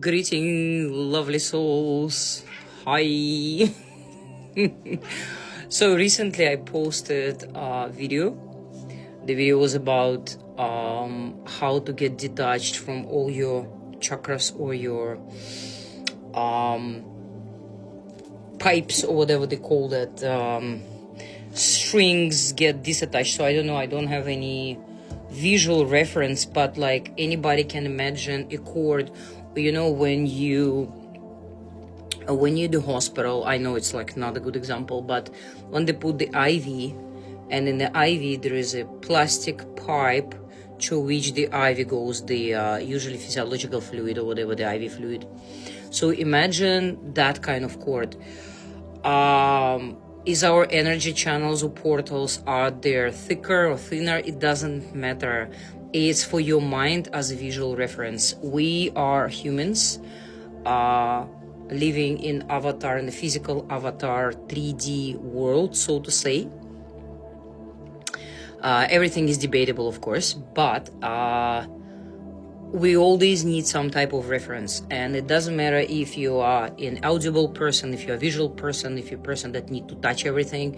Greeting, lovely souls. Hi. So recently I posted a video. The video was about how to get detached from all your chakras or your pipes or whatever they call that. Strings get disattached. So I don't know, I don't have any visual reference, but like anybody can imagine a cord. You know, when you do hospital, I know it's like not a good example, but when they put the IV, and in the IV there is a plastic pipe through which the IV goes, the usually physiological fluid or whatever, the IV fluid. So imagine that kind of cord. Is our energy channels or portals, are they thicker or thinner? It doesn't matter. It's for your mind as a visual reference. We are humans living in avatar, in the physical avatar 3D world, so to say. Everything is debatable, of course, but we always need some type of reference, and it doesn't matter if you are an audible person, if you're a visual person, if you're a person that need to touch everything.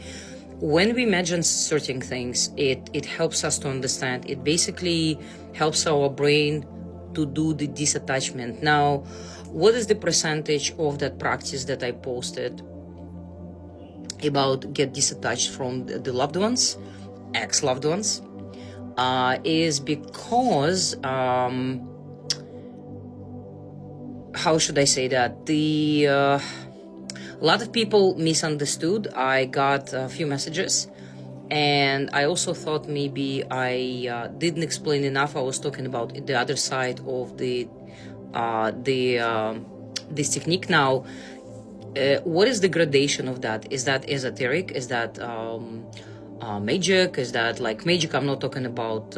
When we imagine certain things, it helps us to understand. It basically helps our brain to do the disattachment. Now, what is the percentage of that practice that I posted about get disattached from the loved ones, ex-loved ones? Is because how should I say that, a lot of people misunderstood. I got a few messages, and I also thought maybe I didn't explain enough. I was talking about the other side of this technique. Now, what is the gradation of that? Is that esoteric? Is that magic? Is that like magic? I'm not talking about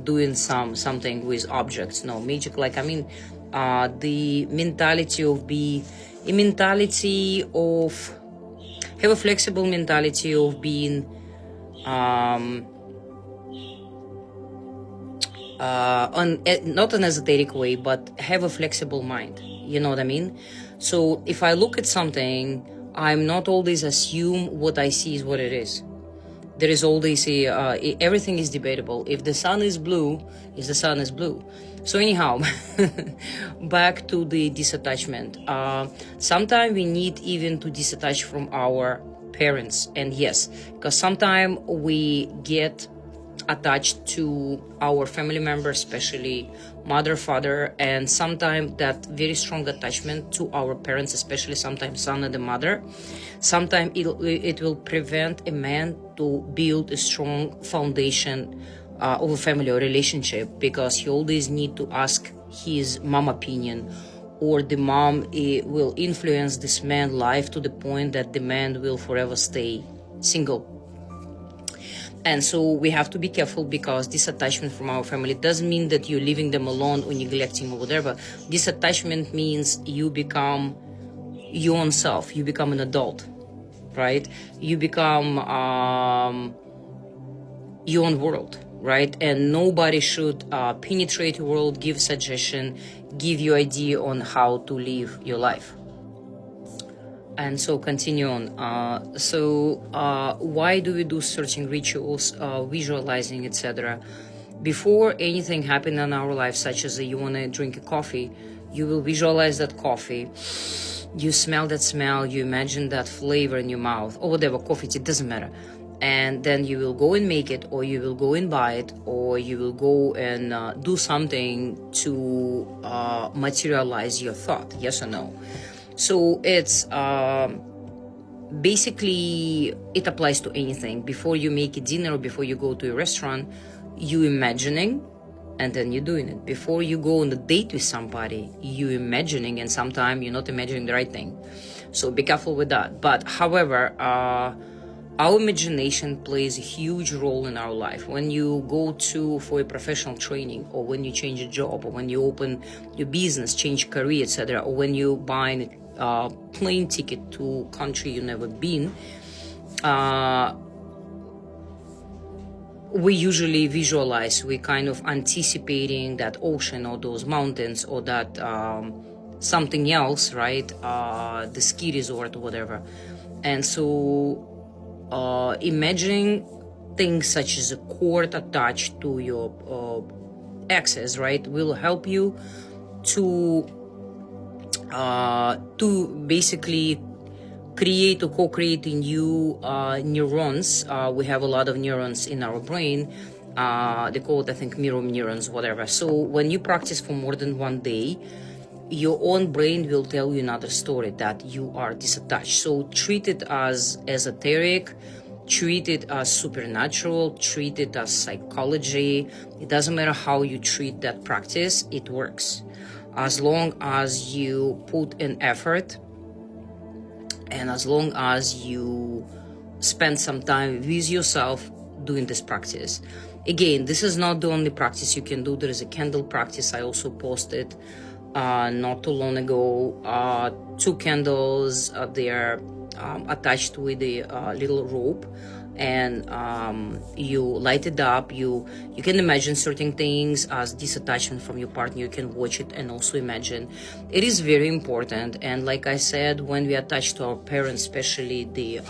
doing something with objects. No, magic, like I mean the mentality of have a flexible mentality of being not an esoteric way, but have a flexible mind. You know what I mean? So if I look at something, I'm not always assume what I see is what it is. There is always everything is debatable. If the sun is blue, the sun is blue. So anyhow, back to the disattachment. Sometimes we need even to disattach from our parents. And yes, because sometimes we get attached to our family members, especially mother, father, and sometimes that very strong attachment to our parents, especially sometimes son and the mother, sometimes it will prevent a man to build a strong foundation of a family or relationship, because he always need to ask his mom opinion, or the mom will influence this man's life to the point that the man will forever stay single. And so we have to be careful, because disattachment from our family doesn't mean that you're leaving them alone or neglecting or whatever. Disattachment means you become your own self. You become an adult, right? You become your own world, right? And nobody should penetrate your world, give suggestion, give you idea on how to live your life. And so continue on. Why do we do certain rituals, visualizing, etc.? Before anything happens in our life, such as you want to drink a coffee, you will visualize that coffee. You smell that smell, you imagine that flavor in your mouth, or whatever, coffee, it doesn't matter. And then you will go and make it, or you will go and buy it, or you will go and do something to materialize your thought, yes or no? So it's basically, it applies to anything. Before you make a dinner or before you go to a restaurant, you imagining and then you're doing it. Before you go on a date with somebody, you imagining, and sometimes you're not imagining the right thing. So be careful with that. But however, our imagination plays a huge role in our life. When you go for a professional training, or when you change a job, or when you open your business, change career, etc., or when you buy a plane ticket to a country you've never been, we usually visualize, we kind of anticipating that ocean or those mountains or that something else, right? The ski resort or whatever. And so imagining things such as a cord attached to your axis, right, will help you to basically create or co-create new neurons. We have a lot of neurons in our brain. They call it, I think, mirror neurons, whatever. So when you practice for more than one day, your own brain will tell you another story that you are disattached. So treat it as esoteric, treat it as supernatural, treat it as psychology. It doesn't matter how you treat that practice, it works. As long as you put in effort and as long as you spend some time with yourself doing this practice. Again, this is not the only practice you can do. There is a candle practice I also posted not too long ago. 2 candles, they are attached with a little rope, and you light it up. You can imagine certain things as disattachment from your partner. You can watch it and also imagine. It is very important. And like I said, when we attach to our parents, especially the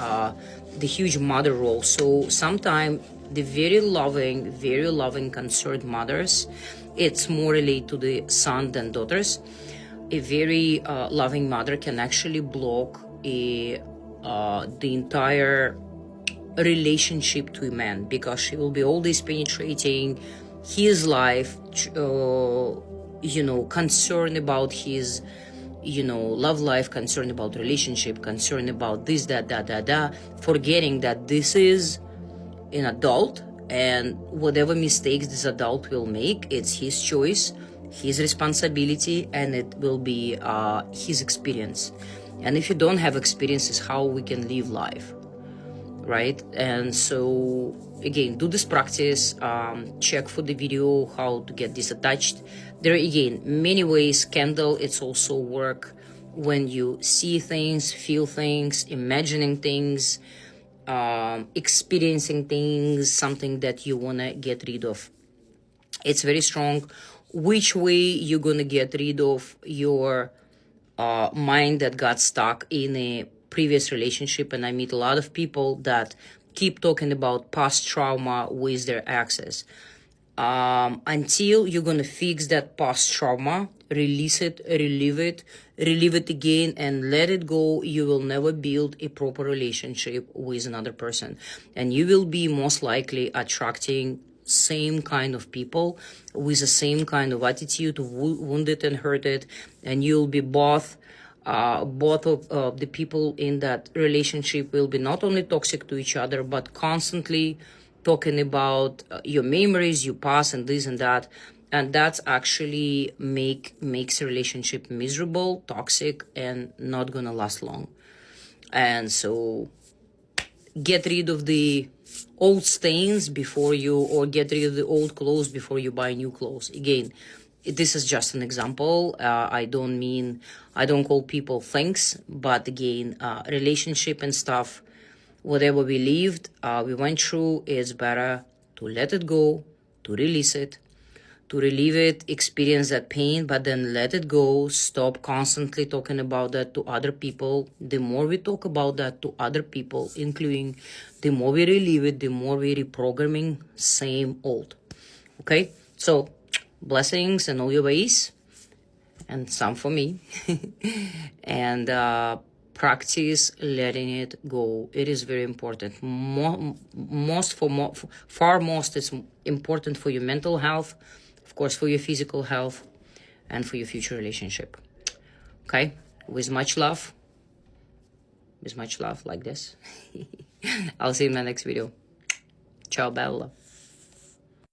huge mother role, so sometimes the very loving concerned mothers, it's more related to the son than daughters. A very loving mother can actually block the entire relationship to a man, because she will be always penetrating his life, concerned about his, love life, concerned about relationship, concerned about this, that, forgetting that this is an adult, and whatever mistakes this adult will make, it's his choice, his responsibility, and it will be his experience. And if you don't have experiences, how we can live life, right? And so again, do this practice, check for the video how to get disattached. There are, again, many ways. Candle, it's also work when you see things, feel things, imagining things, experiencing things, something that you want to get rid of. It's very strong. Which way you're going to get rid of your mind that got stuck in a previous relationship? And I meet a lot of people that keep talking about past trauma with their exes. Until you're going to fix that past trauma, release it, relive it again, and let it go, you will never build a proper relationship with another person. And you will be most likely attracting same kind of people with the same kind of attitude, wounded and hurted, and you'll be both of the people in that relationship will be not only toxic to each other, but constantly talking about your memories, your past, and this and that. And that's actually makes a relationship miserable, toxic, and not gonna last long. And so get rid of the old stains before you, or get rid of the old clothes before you buy new clothes. Again, this is just an example. I don't call people things, but again, relationship and stuff, whatever we lived, we went through, it's better to let it go, to release it, to relieve it, experience that pain, but then let it go. Stop constantly talking about that to other people. The more we talk about that to other people, including, the more we relieve it, the more we reprogramming same old. Okay? So, blessings and all your ways, and some for me. And practice letting it go. It is very important. Far most is important for your mental health, of course, for your physical health, and for your future relationship. Okay? With much love, like this. I'll see you in my next video. Ciao, bella.